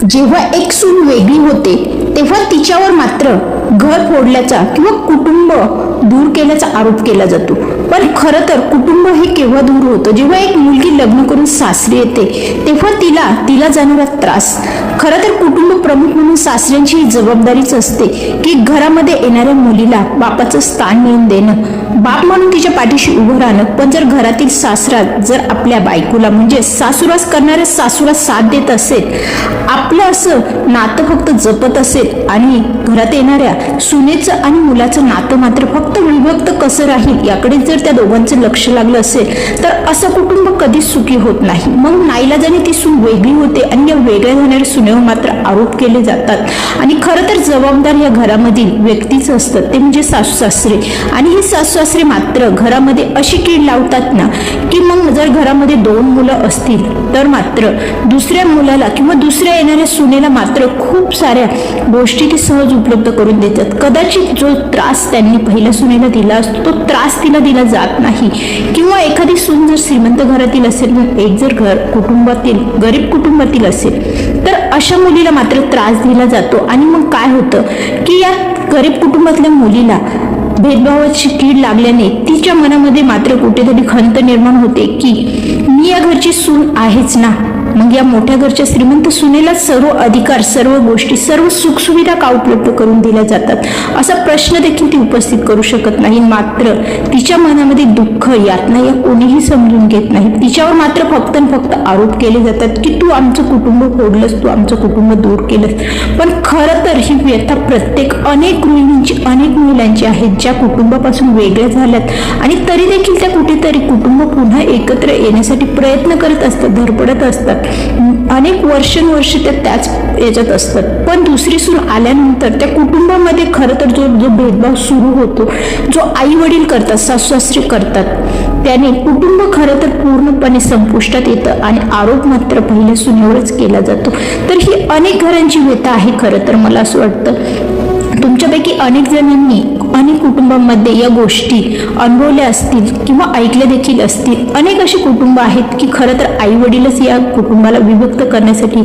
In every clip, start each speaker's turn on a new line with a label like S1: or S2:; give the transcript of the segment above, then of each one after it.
S1: जेव्हा एक सून वेगळी होते तेव्हा तिच्यावर मात्र घर फोडल्याचा किंवा कुटुंब दूर केल्याचा आरोप केला जातो. पण खरं तर कुटुंब हे केव्हा दूर होतं? जेव्हा एक मुलगी लग्न करून सासरी येते तेव्हा तिला जाणारा त्रास. खरं तर कुटुंब प्रमुख म्हणून सासऱ्यांची ही जबाबदारीच असते की घरामध्ये येणाऱ्या मुलीला बापाचं स्थान मिळवून देणं, बाप म्हणून तिच्या पाठीशी उभं राहणं. पण जर घरातील सासरा जर आपल्या बायकोला म्हणजे सासूरास करणाऱ्या सासूला साथ देत असेल, आपलं असं नातं फक्त जपत असेल आणि घरात येणाऱ्या सुनेचं आणि मुलाचं नातं मात्र फक्त विभक्त कसं राहील याकडे जर त्या दोघांचं लक्ष लागलं असेल तर असं कुटुंब कधीच सुखी होत नाही. मग नाईलाजाने ती सून वेगळी होते आणि या वेगळ्या जाणाऱ्या सुनेवर मात्र आरोप केले जातात. आणि खरं तर जबाबदार या घरामधील व्यक्तीच असतात, ते म्हणजे सासू सासरे. आणि हे सासू सासरे मात्र घरामध्ये अशी कीड लावतात ना की मग जर घरामध्ये 2 मुलं असतील तर मात्र दुसऱ्या मुलाला किंवा दुसऱ्या येणाऱ्या सुनेला मात्र खूप साऱ्या गोष्टी ती सहज उपलब्ध करून देतात. कदाचित जो त्रास त्यांनी पहिल्या सुनेला दिला असतो तो त्रास तिला दिला जात नाही. किंवा एखादी सून जर श्रीमंत घरातील असेल, एक जर कुटुंबातील गरीब कुटुंबातील असेल तर अशा मुलीला मात्र त्रास दिला जातो. आणि मग काय होतं की या गरीब कुटुंबातल्या मुलीला भेदभावाची कीड लागल्याने तिच्या मनामध्ये मात्र कुठेतरी खंत निर्माण होते की मी या घरची सून आहेच ना, मग या मोठ्या घरच्या श्रीमंत सुनेला सर्व अधिकार, सर्व गोष्टी, सर्व सुखसुविधा का उपलब्ध करून दिल्या जातात, असा प्रश्न देखील ती उपस्थित करू शकत नाही. मात्र तिच्या मनामध्ये दुःख, यातना या कोणीही समजून घेत नाही. तिच्यावर मात्र फक्त आरोप केले जातात की तू आमचं कुटुंब फोडलंस, तू आमचं कुटुंब दूर केलंस. पण खरं तर ही व्यथा प्रत्येक अनेक गृहिणींची, अनेक महिलांची आहेत ज्या कुटुंबापासून वेगळ्या झाल्यात आणि तरी देखील त्या कुठेतरी कुटुंब पुन्हा एकत्र येण्यासाठी प्रयत्न करत असतात, धडपडत असतात. अनेक वर्षानुवर्ष त्या त्याच याच्यात असतात. पण दुसरी सून आल्यानंतर त्या कुटुंबामध्ये खरं तर जो भेदभाव सुरू होतो, जो आई वडील करतात, सासू सासरे करतात, त्याने कुटुंब खरं तर पूर्णपणे संपुष्टात येतं आणि आरोप मात्र पहिल्या सुनेवरच केला जातो. तर ही अनेक घरांची व्यथा आहे. खरं तर मला असं वाटतं तुमच्यापैकी अनेक जणांनी अनेक कुटुंबांमध्ये या गोष्टी अनुभवल्या असतील किंवा ऐकल्या देखील असतील. अनेक अशी कुटुंब आहेत की खरं तर आई वडीलच या कुटुंबाला विभक्त करण्यासाठी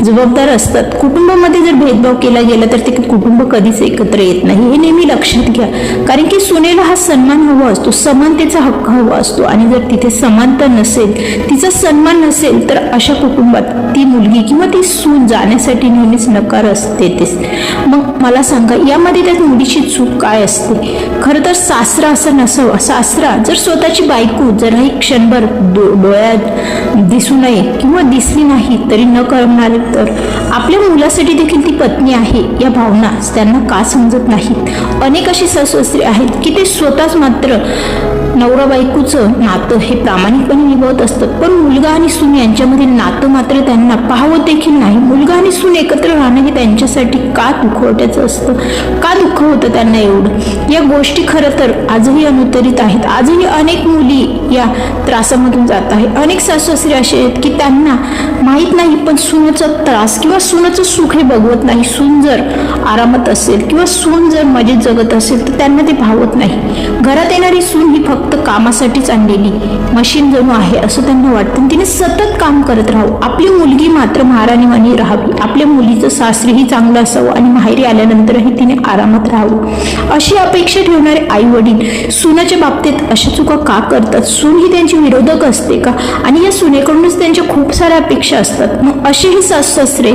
S1: जबाबदार असतात. कुटुंबामध्ये जर भेदभाव केला गेला तर ते कुटुंब कधीच एकत्र येत नाही, हे नेहमी लक्षात घ्या. कारण की सुनेला हा सन्मान हवा असतो, समानतेचा हक्क हवा असतो. आणि जर तिथे समानता नसेल, तिचा सन्मान नसेल तर अशा कुटुंबात ती मुलगी किंवा ती सून जाण्यासाठी नेहमीच नकार असतेच. मग मला सांगा यामध्ये त्या मुलीची चूक काय असते? खरं तर सासरा असं नसावं. सासरा जर स्वतःची बायको जराही क्षणभर डोळ्यात दिसू नये किंवा दिसली नाही तरी न करणारे तर आपल्या मुलासाठी देखील ती पत्नी आहे या भावना त्यांना का समजत नाहीत? अनेक अशी सासू सासरे आहेत की ते स्वतःच मात्र नवरा बायकोचं नातं हे प्रामाणिकपणे निभावत असतात, पण मुलगा आणि सून यांच्यामधील नातं मात्र त्यांना पाहवत देखील नाही. मुलगा आणि सून एकत्र राहणं हे त्यांच्यासाठी का दुःखवट्याचं असतं? का दुःख होतं त्यांना एवढं? या गोष्टी खरं तर आजही अनुत्तरित आहेत. आजही अनेक मुली या त्रासामधून जात आहेत. अनेक सासू सासरे असे आहेत की त्यांना माहीत नाही पण सुनेचा त्रास किंवा सुनेचं सुख हे बघवत नाही. सून जर आरामात असेल किंवा सून जर मजेत जगत असेल तर त्यांना ते भावत नाही. घरात येणारी सून ही फक्त कामासाठीच आणलेली मशीन जणू आहे असं त्यांना वाटतं. तिने सतत काम करत राहावं. आपली मुलगी मात्र महाराणीवाणी राहावी. आपल्या मुलीचं सासरीही चांगलं असावं आणि माहेरी आल्यानंतरही तिने आरामात राहावं अशी अपेक्षा ठेवणारे आई वडील सुनाच्या बाबतीत अशा चुका का करतात? सून ही त्यांची विरोधक असते का? आणि या सुनेकडूनच त्यांच्या खूप साऱ्या अपेक्षा असतात. मग असेही सासू सासरे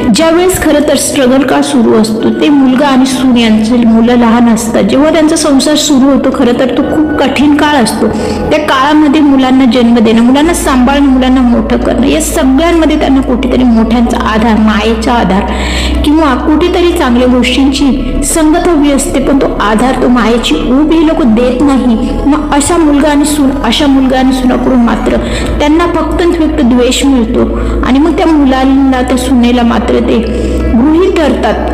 S1: ज्यावेळेस खरं तर स्ट्रगल काळ सुरू असतो, ते मुलगा आणि सून यांचे मुलं लहान असतात, जेव्हा त्यांचा संसार सुरू होतो, खरं तर तो खूप कठीण काळ असतो. त्या काळामध्ये मुलांना जन्म देणं, मुलांना सांभाळणं, मुलांना मोठं करणं, या सगळ्यांमध्ये त्यांना कुठेतरी मोठ्यांचा आधार, मायेचा आधार किंवा कुठेतरी चांगल्या गोष्टींची संगत हवी असते. पण तो आधार, तो मायेची ऊब हे लोक देत नाही. मग अशा मुलगा आणि सुनाकडून मात्र त्यांना फक्त द्वेष मिळतो. आणि मग त्या मुलांना, त्या सुनेला मात्र ते गृहीत धरतात.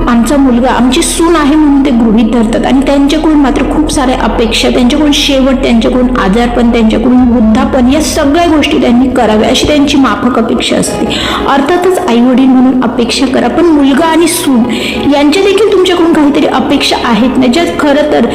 S1: आमचा मुलगा आमची सून आहे म्हणून ते गृहीत धरतात. आणि त्यांच्याकडून मात्र खूप साऱ्या अपेक्षा, त्यांच्याकडून शेवट, त्यांच्याकडून आजारपण, त्यांच्याकडून वृद्धापन, या सगळ्या गोष्टी त्यांनी कराव्या अशी त्यांची माफक अपेक्षा असते. अर्थातच आई वडील म्हणून अपेक्षा करा, पण मुलगा आणि सून यांच्या देखील तुमच्याकडून काहीतरी अपेक्षा आहेत ना, ज्या खरं तर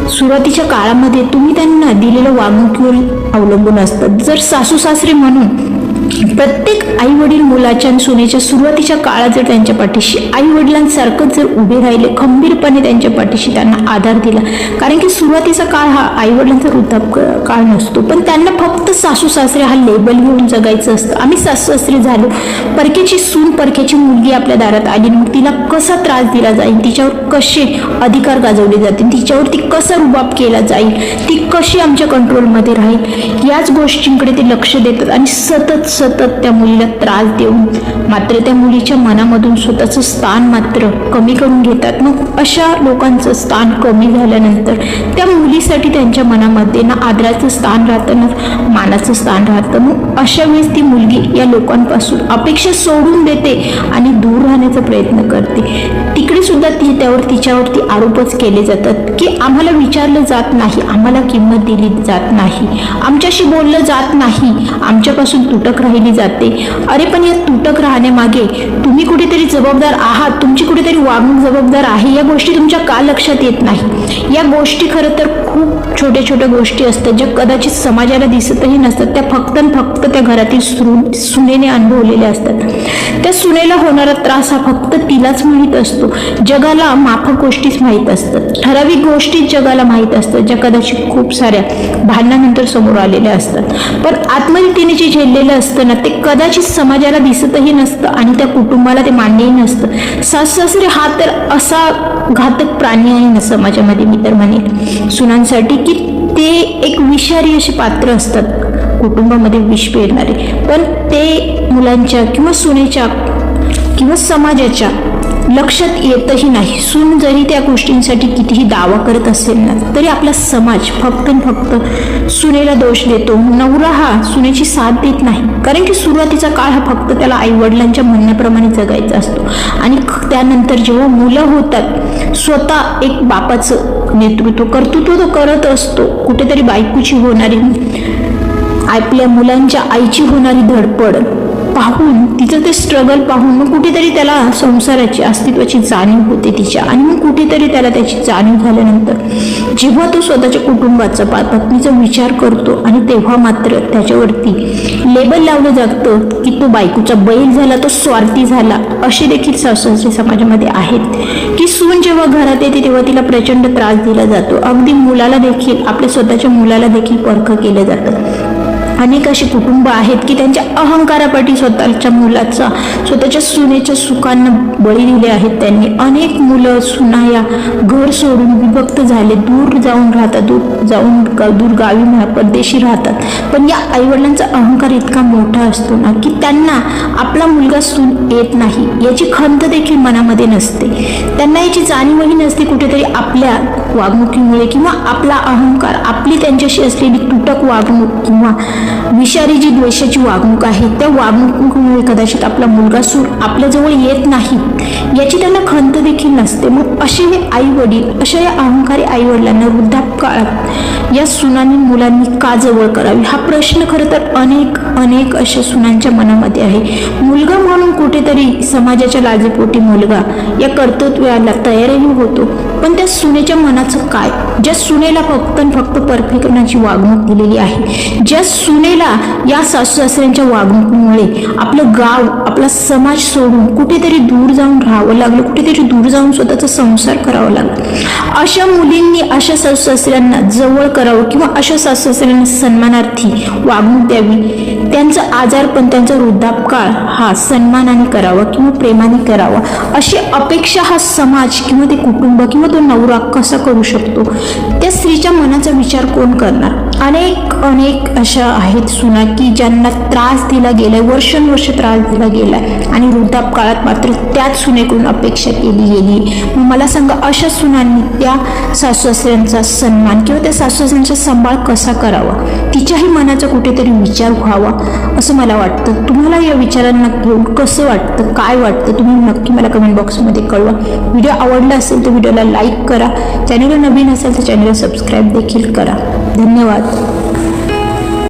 S1: सुरुवातीच्या काळामध्ये तुम्ही त्यांना दिलेलं वागणुकीवर अवलंबून असतात. जर सासू सासरे म्हणून प्रत्येक आई वडील मुलाच्या आणि सुनेच्या सुरुवातीच्या काळात जर त्यांच्या पाठीशी आई वडिलांसारखंच जर उभे राहिले, खंबीरपणे त्यांच्या पाठीशी त्यांना आधार दिला, कारण की सुरुवातीचा काळ हा आई वडिलांचा वृद्धाप काळ नसतो, पण त्यांना फक्त सासू सासरे हा लेबल घेऊन जगायचं असतं. आम्ही सासू सासरे झालो, परक्याची सून परक्याची मुलगी आपल्या दारात आली, मग तिला कसा त्रास दिला जाईल, तिच्यावर कसे अधिकार गाजवले जातील, तिच्यावरती कसा रुबाब केला जाईल, ती कशी आमच्या कंट्रोलमध्ये राहील, याच गोष्टींकडे ते लक्ष देतात आणि सतत त्या मुलीला त्रास देऊन मात्र त्या मुलीच्या मनामधून स्वतःचं स्थान मात्र कमी करून घेतात. मग अशा लोकांचं स्थान कमी झाल्यानंतर त्या मुलीसाठी त्यांच्या मनामध्ये ना आदराचं स्थान राहतं ना मानाचं स्थान राहतं. मग अशा वेळेस ती मुलगी या लोकांपासून अपेक्षा सोडून देते आणि दूर राहण्याचा प्रयत्न करते. तिकडे सुद्धा तिच्यावरती आरोपच केले जातात की आम्हाला विचारलं जात नाही, आम्हाला किंमत दिली जात नाही, आमच्याशी बोललं जात नाही, आमच्यापासून तुटक राहिली जाते. अरे पण या तुटक राहण्यामागे तुम्ही कुठेतरी जबाबदार आहात, तुमची कुठेतरी वागणूक जबाबदार आहे, या गोष्टी तुमच्या का लक्षात येत नाही? या गोष्टी खरं तर खूप छोट्या गोष्टी असतात ज्या कदाचित समाजाला दिसतही नसतात. त्या फक्त त्या घरातील सुनेने अनुभवलेल्या असतात. त्या सुनेला होणारा त्रास हा फक्त तिलाच माहीत असतो. जगाला माफक गोष्टीच माहीत असतात, ठराविक गोष्टीच जगाला माहीत असतात ज्या कदाचित खूप साऱ्या भांडणानंतर समोर आलेल्या असतात. पण आतमध्ये तिने जे झेललेलं असतं ना ते कदाचित समाजाला दिसतही नसतं आणि त्या कुटुंबाला ते मान्यही नसतं. सासू सासरे हा तर असा घातक प्राणी आहे ना समाजामध्ये, मी तर म्हणेन सुनांसाठी, की ते एक विषारी असे पात्र असतात कुटुंबामध्ये विष पेरणारे. पण ते मुलांच्या किंवा सुनेच्या किंवा समाजाच्या लक्षात येतही नाही. सून जरी त्या गोष्टींसाठी कितीही दावा करत असेल ना तरी आपला समाज फक्त सुनेला दोष देतो. नवरा हा सुनेची साथ देत नाही, कारण की सुरुवातीचा काळ हा फक्त त्याला आई वडिलांच्या म्हणण्याप्रमाणे जगायचा असतो आणि त्यानंतर जेव्हा मुलं होतात स्वतः एक बापाचं कर्तृत्व तो करत असतो. कुठेतरी बायकोची होणारी, आपल्या मुलांच्या आईची होणारी धडपड पाहून, तिचं ते स्ट्रगल पाहून मग कुठेतरी त्याला संसाराची अस्तित्वाची जाणीव होते तिच्या, आणि मग कुठेतरी त्याला त्याची जाणीव झाल्यानंतर जेव्हा तो स्वतःच्या कुटुंबाचा पत्नीचा विचार करतो आणि तेव्हा मात्र त्याच्यावरती लेबल लावलं जातं की तो बायकोचा बैल झाला, तो स्वार्थी झाला. असे देखील सासू समाजामध्ये आहेत की सून जेव्हा घरात येते तेव्हा तिला प्रचंड त्रास दिला जातो. अगदी मुलाला देखील, आपल्या स्वतःच्या मुलाला देखील परखं केलं जातं. अनेक अशी कुटुंब आहेत की त्यांच्या अहंकारापाठी स्वतःच्या मुलाचा, स्वतःच्या सुनेच्या सुखांना बळी दिले आहेत त्यांनी. अनेक मुलं सुना या घर सोडून विभक्त झाले, दूर जाऊन राहतात, दूर गावी परदेशी राहतात. पण या आईवडिलांचा अहंकार इतका मोठा असतो ना की त्यांना आपला मुलगा सून येत नाही याची खंत देखील मनामध्ये नसते. त्यांना याची जाणीवही नसते कुठेतरी आपल्या वागणुकीमुळे किंवा आपला अहंकार, आपली त्यांच्याशी असलेली तुटक वागणूक किंवा विषारी जी द्वेषाची वागणूक आहे त्या वागणुकीमुळे कदाचित आपला मुलगा सूर आपल्याजवळ येत नाही याची त्यांना खंत देखील नसते. मग असे हे आई वडील, अशा या अहंकारी आई वडिलांना वृद्धापकाळात या सुनांनी मुलांनी का जवळ करावी हा प्रश्न खरं तर अनेक अशा सुनांच्या मनामध्ये आहे. मुलगा म्हणून कुठेतरी समाजाच्या लाजेपोटी मुलगा या कर्तव्याला तयारही होतो, पण त्या सुनेच्या मनाचं काय? ज्या सुनेला फक्त परफेक्टपणाची वागणूक दिलेली आहे, ज्या सुनेला या सासू सासऱ्यांच्या वागणुकीमुळे आपलं गाव, आपला समाज सोडून कुठेतरी दूर जाऊन राहावं लागलं, कुठेतरी दूर जाऊन स्वतःचा संसार करावा लागला, अशा मुलींनी अशा सासू सासऱ्यांना जवळ करावं किंवा अशा सासू सासऱ्यांना सन्मानार्थी वागणूक द्यावी. त्यांचं आजारपण, त्यांचा वृद्धापकाळ हा सन्मानाने करावा किंवा प्रेमाने करावा अशी अपेक्षा हा समाज किंवा ते कुटुंब किंवा तो नवरा कसा करू शकतो? त्या स्त्रीच्या मनाचा विचार कोण करणार? अनेक अशा आहेत सुना की ज्यांना त्रास दिला गेलाय, वर्षानुवर्ष त्रास दिला गेलाय आणि वृद्धापकाळात मात्र त्याच सुनेकडून अपेक्षा केली गेली. मग मला सांगा, अशा सुनांनी त्या सासू सासऱ्यांचा सन्मान किंवा त्या सासू सासऱ्यांचा सांभाळ कसा करावा? तिच्याही मनाचा कुठेतरी विचार व्हावा असं मला वाटतं. तुम्हाला या विचारांना घेऊन कसं वाटतं, काय वाटतं, तुम्ही नक्की मला कमेंट बॉक्समध्ये कळवा. व्हिडिओ आवडला असेल तर व्हिडिओला लाईक करा, चॅनलला नवीन असेल तर चॅनलला सबस्क्राईब देखील करा. धन्यवाद.